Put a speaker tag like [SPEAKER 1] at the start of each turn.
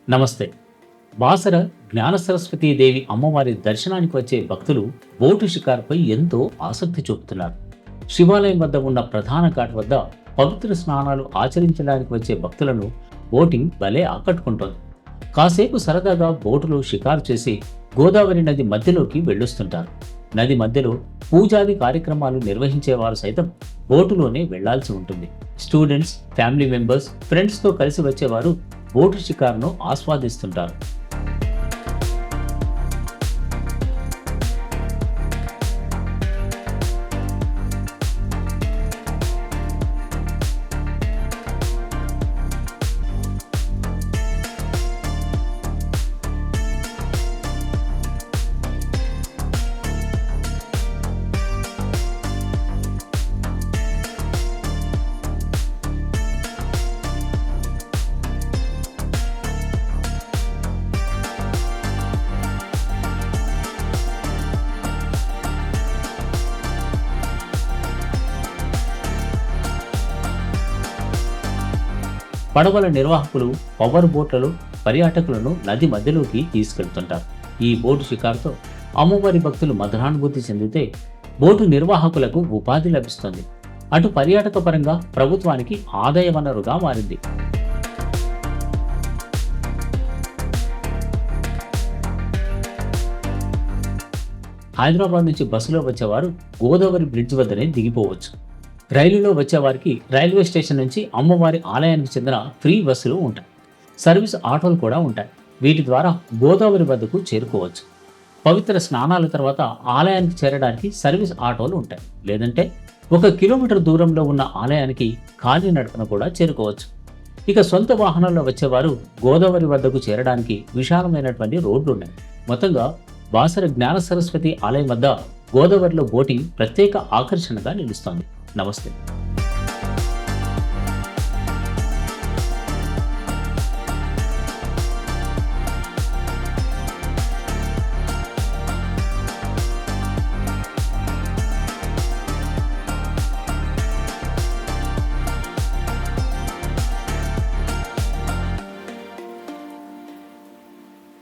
[SPEAKER 1] నమస్తే. బాసర జ్ఞాన సరస్వతీదేవి అమ్మవారి దర్శనానికి వచ్చే భక్తులు బోటు షికారుపై ఎంతో ఆసక్తి చూపుతున్నారు. శివాలయం వద్ద ఉన్న ప్రధాన ఘాట్ వద్ద పవిత్ర స్నానాలు ఆచరించడానికి వచ్చే భక్తులను బోటింగ్ భలే ఆకట్టుకుంటోంది. కాసేపు సరదాగా బోటులో షికారు చేసి గోదావరి నది మధ్యలోకి వెళ్ళొస్తుంటారు. నది మధ్యలో పూజాది కార్యక్రమాలు నిర్వహించేవారు సైతం బోటులోనే వెళ్లాల్సి ఉంటుంది. స్టూడెంట్స్, ఫ్యామిలీ మెంబర్స్, ఫ్రెండ్స్తో కలిసి వచ్చేవారు బోటు షికారును ఆస్వాదిస్తుంటారు. పడవల నిర్వాహకులు పవర్ బోట్లలో పర్యాటకులను నది మధ్యలోకి తీసుకెళ్తుంటారు. ఈ బోటు షికారుతో అమ్మవారి భక్తులు మధురానుభూతి చెందితే బోటు నిర్వాహకులకు ఉపాధి లభిస్తుంది. అటు పర్యాటక పరంగా ప్రభుత్వానికి ఆదాయ వనరుగా మారింది. హైదరాబాద్ నుంచి బస్సులో వచ్చేవారు గోదావరి బ్రిడ్జ్ వద్దనే దిగిపోవచ్చు. రైలులో వచ్చేవారికి రైల్వే స్టేషన్ నుంచి అమ్మవారి ఆలయానికి చెందిన ఫ్రీ బస్సులు ఉంటాయి. సర్వీస్ ఆటోలు కూడా ఉంటాయి. వీటి ద్వారా గోదావరి వద్దకు చేరుకోవచ్చు. పవిత్ర స్నానాల తర్వాత ఆలయానికి చేరడానికి సర్వీస్ ఆటోలు ఉంటాయి. లేదంటే 1 కిలోమీటర్ దూరంలో ఉన్న ఆలయానికి కాలినడకన కూడా చేరుకోవచ్చు. ఇక సొంత వాహనాల్లో వచ్చేవారు గోదావరి వద్దకు చేరడానికి విశాలమైనటువంటి రోడ్లు ఉన్నాయి. మొత్తంగా బాసర జ్ఞాన సరస్వతి ఆలయం వద్ద గోదావరిలో బోటింగ్ ప్రత్యేక ఆకర్షణగా నిలుస్తోంది. నమస్తే.